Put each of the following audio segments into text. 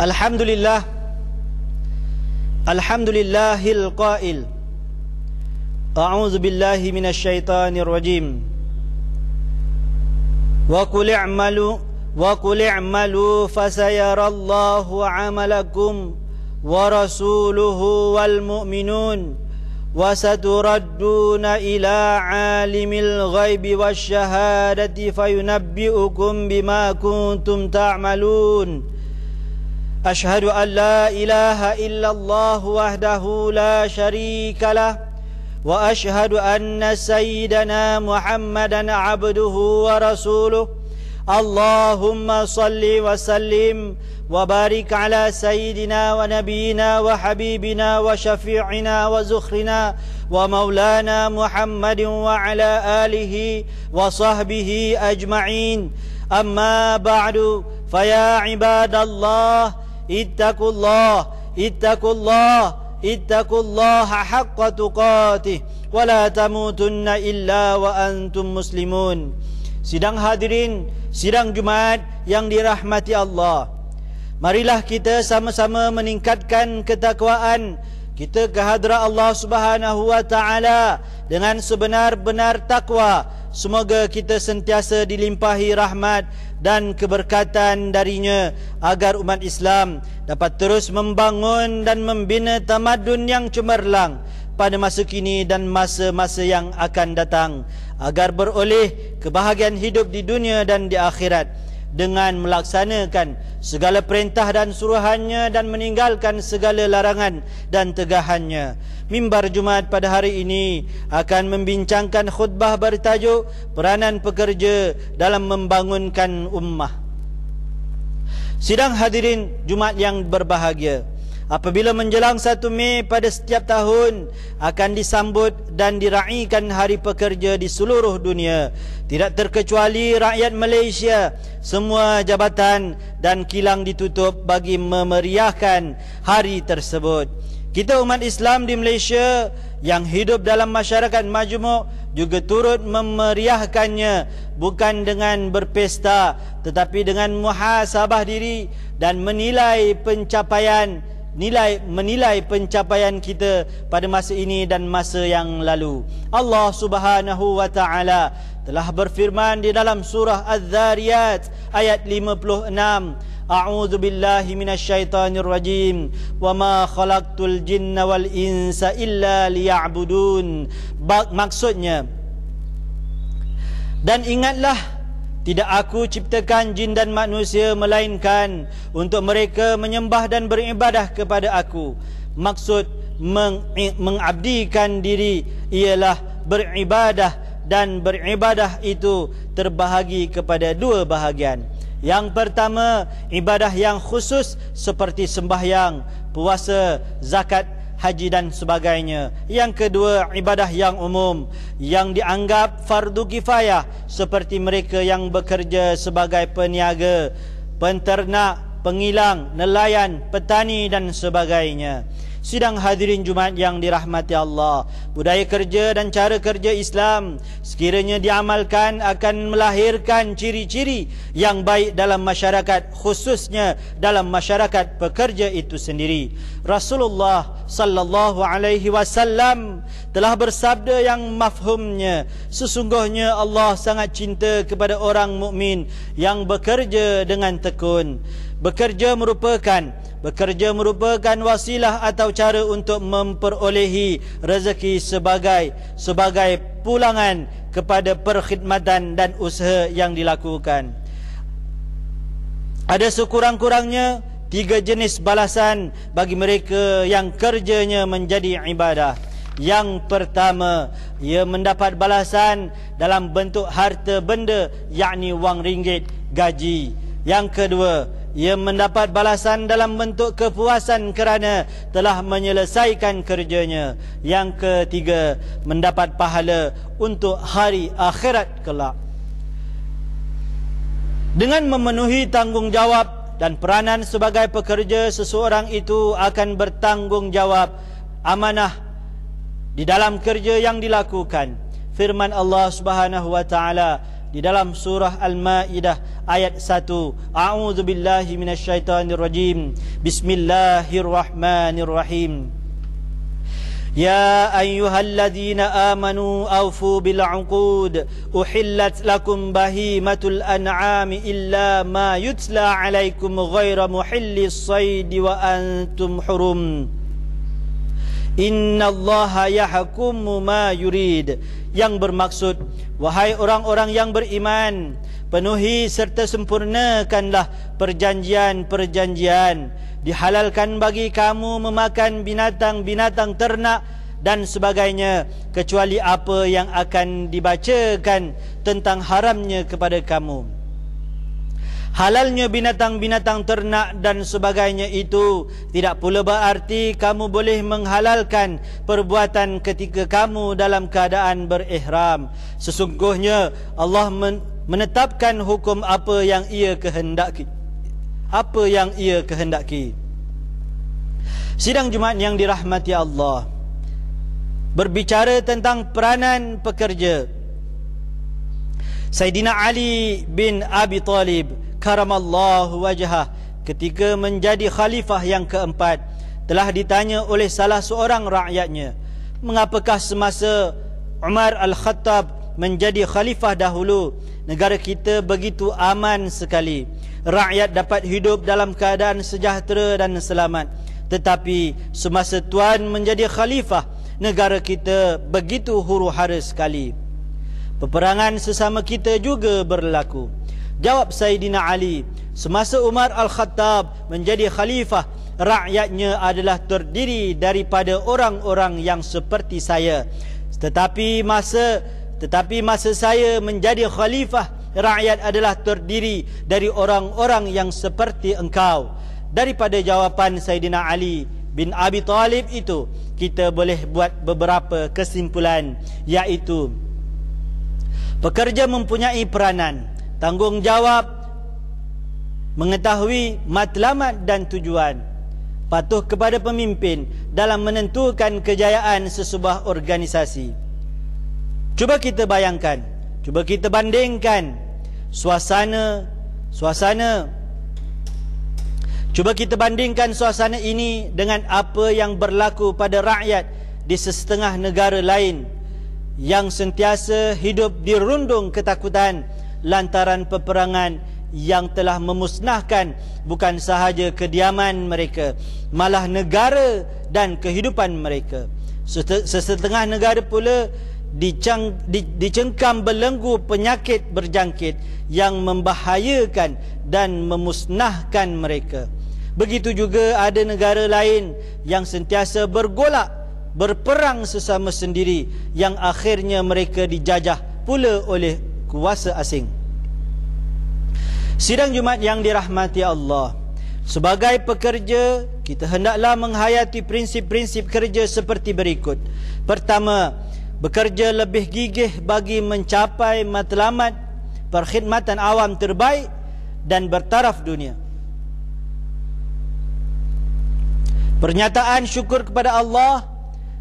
Alhamdulillah, Alhamdulillahil qail, a'udzu billahi minasyaitonir rajim. Wa qul i'malu fasayarallahu 'amalakum wa rasuluhu wal mu'minun wa saturadduna ila 'alimil ghaibi wasyahadati fayunabbi'ukum bima kuntum ta'malun. Ashhadu an la ilaha illallah wahdahu la syarika lah wa ashhadu anna sayyidana Muhammadan abduhu wa rasuluh. Allahumma salli wa sallim wa barik ala sayyidina wa nabiyina wa habibina wa syafi'ina wa zukhrina wa maulana Muhammadin wa ala alihi wa sahbihi ajma'in. Amma ba'du, faya ibadallah, ittaqullah haqqa tuqatih wa la tamutunna illa wa antum muslimun. Sidang hadirin, sidang Jumaat yang dirahmati Allah, marilah kita sama-sama meningkatkan ketakwaan kita ke hadrat Allah Subhanahu wa taala dengan sebenar-benar takwa. Semoga kita sentiasa dilimpahi rahmat dan keberkatan darinya agar umat Islam dapat terus membangun dan membina tamadun yang cemerlang pada masa kini dan masa-masa yang akan datang, agar beroleh kebahagiaan hidup di dunia dan di akhirat dengan melaksanakan segala perintah dan suruhannya dan meninggalkan segala larangan dan tegahannya. Mimbar Jumaat pada hari ini akan membincangkan khutbah bertajuk peranan pekerja dalam membangunkan ummah. Sidang hadirin Jumaat yang berbahagia, apabila menjelang 1 Mei pada setiap tahun akan disambut dan diraikan Hari Pekerja di seluruh dunia, tidak terkecuali rakyat Malaysia. Semua jabatan dan kilang ditutup bagi memeriahkan hari tersebut. Kita umat Islam di Malaysia yang hidup dalam masyarakat majmuk juga turut memeriahkannya, bukan dengan berpesta tetapi dengan muhasabah diri dan menilai pencapaian kita pada masa ini dan masa yang lalu. Allah Subhanahu wa taala telah berfirman di dalam surah Az-Zariyat ayat 56, a'udzu billahi minasyaitonir rajim, wa ma khalaqtul jinna wal insa illa liya'budun. Maksudnya, dan ingatlah, tidak aku ciptakan jin dan manusia melainkan untuk mereka menyembah dan beribadah kepada aku. Maksud mengabdikan diri ialah beribadah, dan beribadah itu terbahagi kepada 2 bahagian. Yang pertama, ibadah yang khusus seperti sembahyang, puasa, zakat, haji dan sebagainya. Yang kedua, ibadah yang umum yang dianggap fardu kifayah, seperti mereka yang bekerja sebagai peniaga, penternak, pengilang, nelayan, petani dan sebagainya. Sidang hadirin Jumaat yang dirahmati Allah, budaya kerja dan cara kerja Islam sekiranya diamalkan akan melahirkan ciri-ciri yang baik dalam masyarakat, khususnya dalam masyarakat pekerja itu sendiri. Rasulullah sallallahu alaihi wasallam telah bersabda yang mafhumnya, sesungguhnya Allah sangat cinta kepada orang mukmin yang bekerja dengan tekun. Bekerja merupakan wasilah atau cara untuk memperolehi rezeki sebagai pulangan kepada perkhidmatan dan usaha yang dilakukan. Ada sekurang-kurangnya 3 jenis balasan bagi mereka yang kerjanya menjadi ibadah. Yang pertama, ia mendapat balasan dalam bentuk harta benda, yakni wang ringgit, gaji. Yang kedua, ia mendapat balasan dalam bentuk kepuasan kerana telah menyelesaikan kerjanya. Yang ketiga, mendapat pahala untuk hari akhirat kelak. Dengan memenuhi tanggungjawab dan peranan sebagai pekerja, seseorang itu akan bertanggungjawab amanah di dalam kerja yang dilakukan. Firman Allah Subhanahu wa taala di dalam surah Al-Maidah ayat 1. A'udzubillahi minasyaitonirrajim. Bismillahirrahmanirrahim. Ya ayyuhalladzina amanu awfu bil 'uqud uhillat lakum bahimatul an'ami illa ma yutla 'alaikum ghaira muhillis sayd wa antum hurum. Innallaha yahkumu ma yurid. Yang bermaksud, wahai orang-orang yang beriman, penuhi serta sempurnakanlah perjanjian-perjanjian. Dihalalkan bagi kamu memakan binatang-binatang ternak dan sebagainya, kecuali apa yang akan dibacakan tentang haramnya kepada kamu. Halalnya binatang-binatang ternak dan sebagainya itu tidak pula berarti kamu boleh menghalalkan perbuatan ketika kamu dalam keadaan berihram. Sesungguhnya Allah menetapkan hukum apa yang Ia kehendaki. Sidang Jumaat yang dirahmati Allah, berbicara tentang peranan pekerja. Sayyidina Ali bin Abi Talib karamallahu wajhah ketika menjadi khalifah yang keempat telah ditanya oleh salah seorang rakyatnya, mengapakah semasa Umar Al-Khattab menjadi khalifah dahulu negara kita begitu aman sekali, rakyat dapat hidup dalam keadaan sejahtera dan selamat, tetapi semasa tuan menjadi khalifah negara kita begitu huru-hara sekali. Peperangan sesama kita juga berlaku. Jawab Sayyidina Ali, semasa Umar Al-Khattab menjadi khalifah, rakyatnya adalah terdiri daripada orang-orang yang seperti saya. Tetapi masa saya menjadi khalifah, rakyat adalah terdiri dari orang-orang yang seperti engkau. Daripada jawapan Sayyidina Ali bin Abi Talib itu, kita boleh buat beberapa kesimpulan, iaitu pekerja mempunyai peranan, tanggungjawab, mengetahui matlamat dan tujuan, patuh kepada pemimpin dalam menentukan kejayaan sesebuah organisasi. Cuba kita bayangkan, cuba kita bandingkan suasana ini dengan apa yang berlaku pada rakyat di sesetengah negara lain yang sentiasa hidup dirundung ketakutan lantaran peperangan yang telah memusnahkan bukan sahaja kediaman mereka, malah negara dan kehidupan mereka. Sesetengah negara pula dicengkam belenggu penyakit berjangkit yang membahayakan dan memusnahkan mereka. Begitu juga ada negara lain yang sentiasa bergolak, berperang sesama sendiri, yang akhirnya mereka dijajah pula oleh kuasa asing. Sidang Jumaat yang dirahmati Allah, sebagai pekerja, kita hendaklah menghayati prinsip-prinsip kerja seperti berikut. Pertama, bekerja lebih gigih bagi mencapai matlamat perkhidmatan awam terbaik dan bertaraf dunia. Pernyataan syukur kepada Allah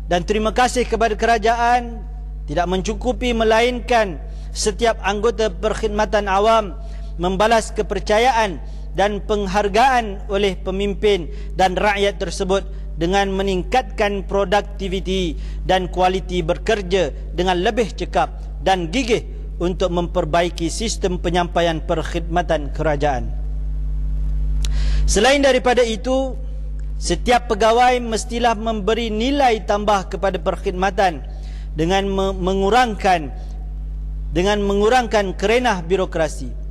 dan terima kasih kepada kerajaan tidak mencukupi, melainkan setiap anggota perkhidmatan awam membalas kepercayaan dan penghargaan oleh pemimpin dan rakyat tersebut dengan meningkatkan produktiviti dan kualiti bekerja dengan lebih cekap dan gigih untuk memperbaiki sistem penyampaian perkhidmatan kerajaan. Selain daripada itu, setiap pegawai mestilah memberi nilai tambah kepada perkhidmatan dengan mengurangkan kerenah birokrasi.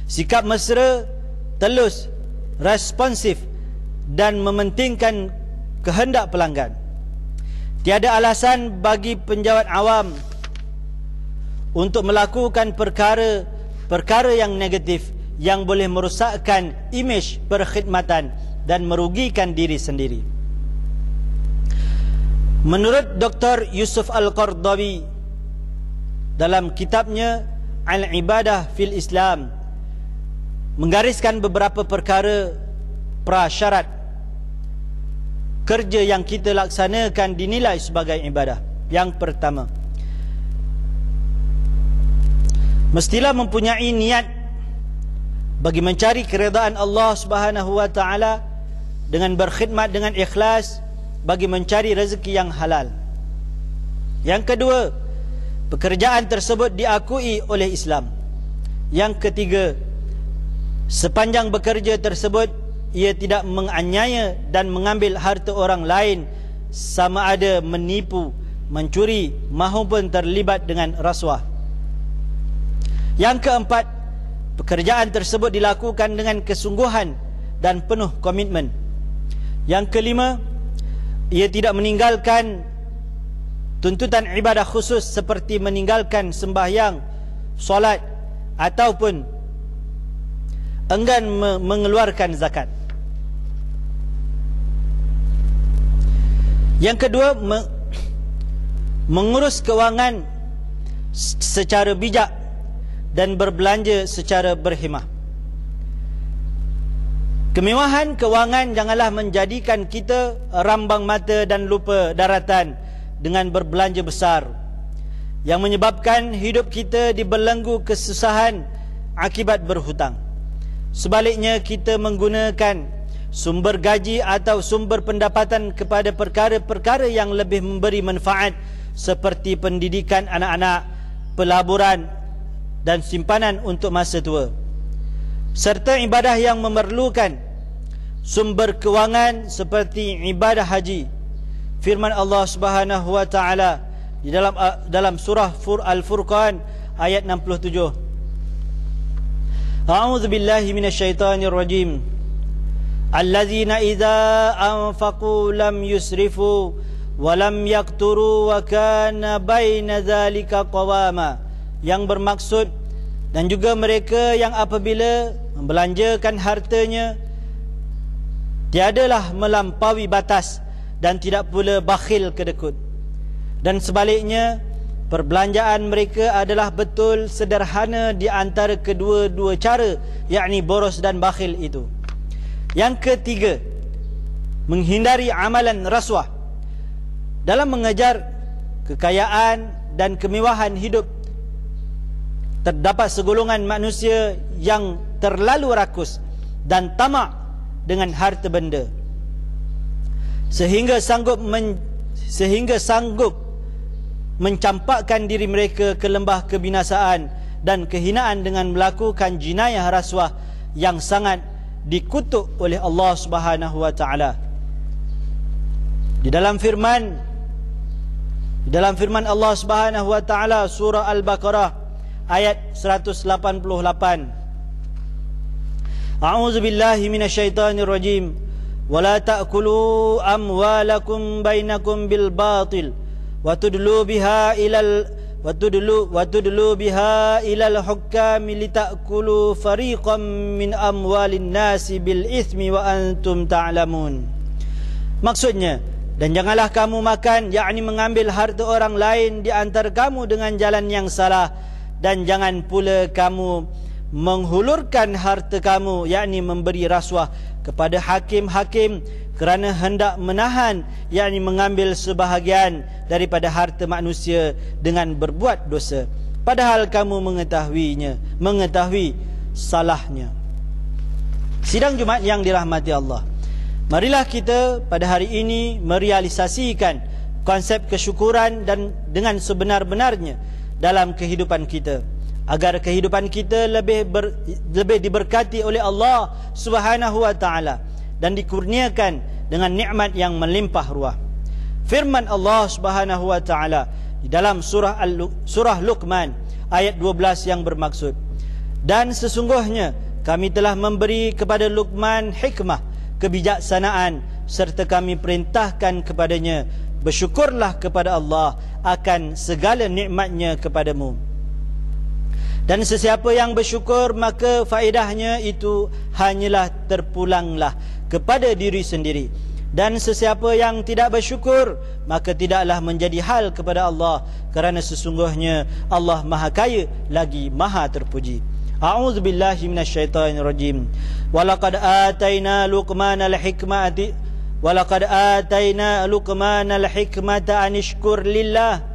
Sikap mesra, telus, responsif dan mementingkan kehendak pelanggan. Tiada alasan bagi penjawat awam untuk melakukan perkara yang negatif yang boleh merosakkan imej perkhidmatan dan merugikan diri sendiri. Menurut Dr. Yusuf Al-Qardawi dalam kitabnya Al-Ibadah fil Islam, menggariskan beberapa perkara prasyarat kerja yang kita laksanakan dinilai sebagai ibadah. Yang pertama, mestilah mempunyai niat bagi mencari keredaan Allah Subhanahu wa taala dengan berkhidmat dengan ikhlas bagi mencari rezeki yang halal. Yang kedua, pekerjaan tersebut diakui oleh Islam. Yang ketiga, sepanjang bekerja tersebut ia tidak menganiaya dan mengambil harta orang lain, sama ada menipu, mencuri maupun terlibat dengan rasuah. Yang keempat, pekerjaan tersebut dilakukan dengan kesungguhan dan penuh komitmen. Yang kelima, ia tidak meninggalkan tuntutan ibadah khusus seperti meninggalkan sembahyang, solat ataupun enggan mengeluarkan zakat. Yang kedua, mengurus kewangan secara bijak dan berbelanja secara berhemah. Kemewahan kewangan janganlah menjadikan kita rambang mata dan lupa daratan dengan berbelanja besar, yang menyebabkan hidup kita dibelenggu kesusahan akibat berhutang. Sebaliknya, kita menggunakan sumber gaji atau sumber pendapatan kepada perkara-perkara yang lebih memberi manfaat seperti pendidikan anak-anak, pelaburan dan simpanan untuk masa tua, serta ibadah yang memerlukan sumber kewangan seperti ibadah haji. Firman Allah Subhanahu wa taala di dalam surah Al-Furqan ayat 67. A'udzu billahi minasyaitonir rajim. Allazina idza anfaqu lam yusrifu wa lam yaqturu wa kana baina dzalika qawama. Yang bermaksud, dan juga mereka yang apabila membelanjakan hartanya tiadalah melampaui batas dan tidak pula bakhil kedekut. Dan sebaliknya, perbelanjaan mereka adalah betul sederhana di antara kedua-dua cara, yakni boros dan bakhil itu. Yang ketiga, menghindari amalan rasuah. Dalam mengejar kekayaan dan kemewahan hidup, terdapat segolongan manusia yang terlalu rakus dan tamak dengan harta benda, sehingga sanggup mencampakkan diri mereka ke lembah kebinasaan dan kehinaan dengan melakukan jenayah rasuah yang sangat dikutuk oleh Allah Subhanahu wa taala. Di dalam firman Allah Subhanahu wa taala surah Al-Baqarah ayat 188. A'udzu billahi minasyaitonir rajim. Wala ta'kulu amwalakum bainakum bil batil wa tudlu biha ilal hukam litakulu fariqam min amwalin nasi bil ithmi wa antum ta'lamun. Maksudnya, dan janganlah kamu makan, yakni mengambil harta orang lain di antara kamu dengan jalan yang salah, dan jangan pula kamu menghulurkan harta kamu, yakni memberi rasuah kepada hakim-hakim kerana hendak menahan, yakni mengambil sebahagian daripada harta manusia dengan berbuat dosa, padahal kamu mengetahui salahnya. Sidang Jumaat yang dirahmati Allah, marilah kita pada hari ini merealisasikan konsep kesyukuran dan dengan sebenar-benarnya dalam kehidupan kita, agar kehidupan kita lebih diberkati oleh Allah Subhanahu wa taala dan dikurniakan dengan nikmat yang melimpah ruah. Firman Allah Subhanahu wa taala di dalam surah Luqman ayat 12 yang bermaksud, dan sesungguhnya kami telah memberi kepada Luqman hikmah, kebijaksanaan, serta kami perintahkan kepadanya, bersyukurlah kepada Allah akan segala nikmatnya kepadamu. Dan sesiapa yang bersyukur, maka faedahnya itu hanyalah terpulanglah kepada diri sendiri. Dan sesiapa yang tidak bersyukur, maka tidaklah menjadi hal kepada Allah, kerana sesungguhnya Allah Maha Kaya lagi Maha Terpuji. A'udzu billahi minasyaitonir rajim. Walaqad ataina Luqmanal hikmata an ishkur lillah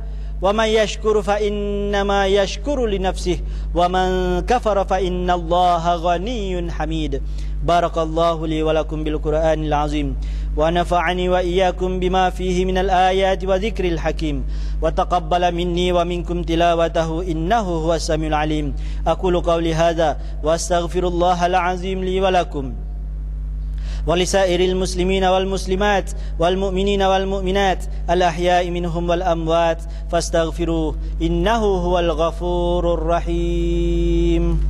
ومن يشكر فإنما يشكر لنفسه ومن كفر فإن الله غني حميد. بارك الله لي ولكم بالقرآن العظيم ونفعني وإياكم بما فيه من الآيات وذكر الحكيم وتقبل مني ومنكم تلاوته إنه هو السميع العليم. أقول قولي هذا وأستغفر الله العظيم لي ولكم ولسائر المسلمين والمسلمات والمؤمنين والمؤمنات الأحياء منهم والأموات فاستغفروه إنه هو الغفور الرحيم.